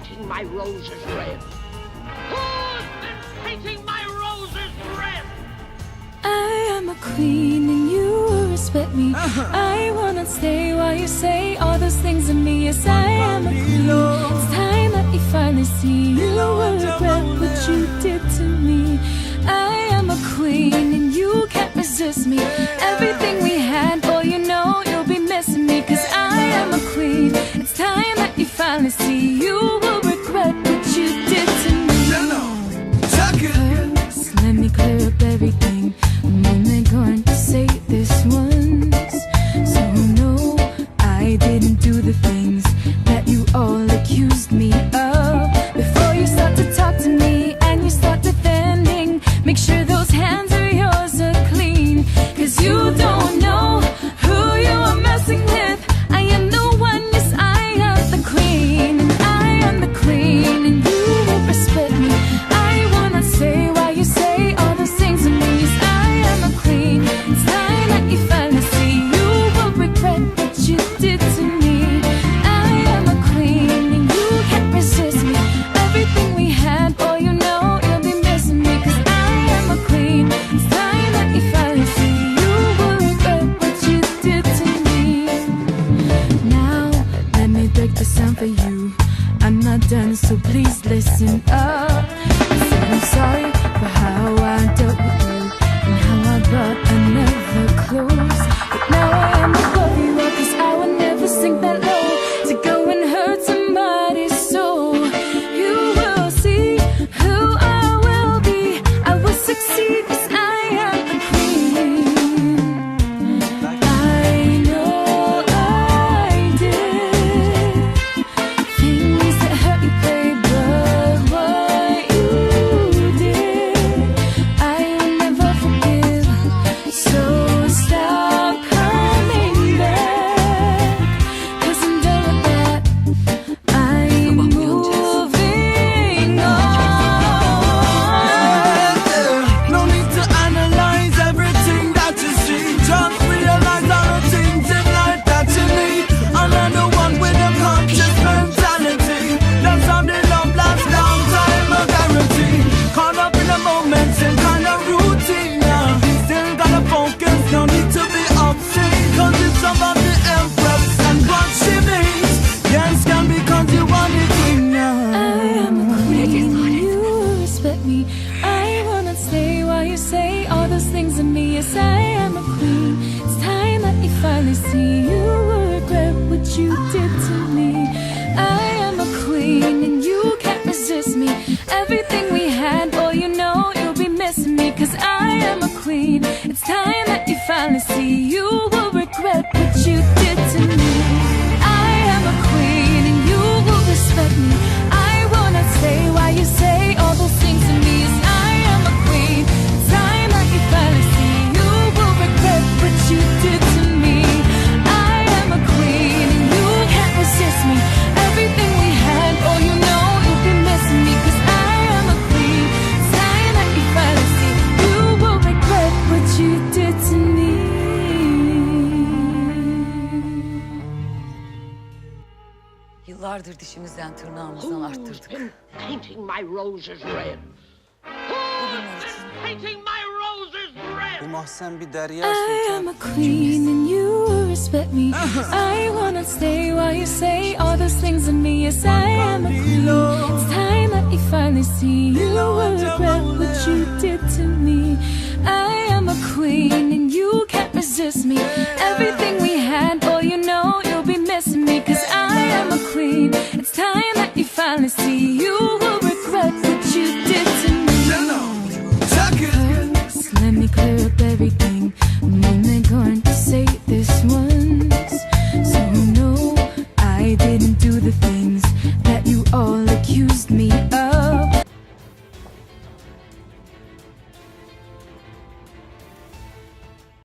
painting my roses red? Who's been painting my roses red? I am a queen and you will respect me. I wanna stay while you say all those things to me. Yes, I am a queen. It's time that you finally see. You will regret what you did to me. I am a queen and you can't resist me. Everything we had, boy, you know you'll be missing me. Cause I am a queen. It's time that you finally see. You will regret what you did to me. First, let me clear up everything. I'm only going to say this once. So no, I didn't do the things that you all accused me of. Before you start to talk to me and you start defending, make sure those hands of yours are clean. Cause you don't know who you are messing with. I am the one, yes, I am the queen. And I am the queen and you will respect me. I wanna say why you say all those things to me. Yes, I am a queen. It's time that you finally see. You will regret what you did to me. I am a queen and you can't resist me. Everything we had, boy, you know you'll be missing me. Cause I am a queen. It's time that you finally see. You will regret what you did to me. Now, let me break this down for you. I'm not done, so please listen up. I said I'm sorry for how I dealt with you and how I brought another close. But now I am above you all, cause I would never sink that low to go and hurt somebody's soul. You will see who I will be. I will succeed cause I am the queen. I know I did things that hurt you, babe, but what you did I will never forgive. So stop coming back, cause I'm done with that. I'm moving on. No need to analyze everything that you see. Just realize all the things in life that you need. Another one with a conscious mentality. That's how the love lasts long time, a guarantee. Caught up in the moments and kind of routine now. Still gotta focus, no need to be upset. Cause it's about the empress and what she means. Yes, can because you want it in now. I am a queen, you will respect me. I wanna stay while you say all those things to me. Yes, I am a queen. It's time that you finally see. You will regret what you did to me. I am a queen and you can't resist me. Everything we had, boy, you know you'll be missing me. Cause I am a queen. It's time that you finally see. You will regret what you did to me. I am a queen and you will respect me. I wanna stay while you say all those things to me. Yes, I am a queen. It's time that you finally see. You will regret what you did to me. I am a queen and you can't resist me. Everything we had, oh, you know you'll be missing me. Cause I am a queen. It's time that you finally see. You will regret what you did to me. Yıllardır dişimizden tırnağımızdan Who's arttırdık. been painting my roses red? Who's been painting my roses red? Bu mahzen bir derya I am a queen and you will respect me. I wanna stay while you say all those things to me. Yes, I am a queen. It's time that you finally see. You will regret what you did to me. I am a queen and you can't resist me. Everything we had, boy, you know you'll be missing me. Cause I am a queen. It's time that you finally see. You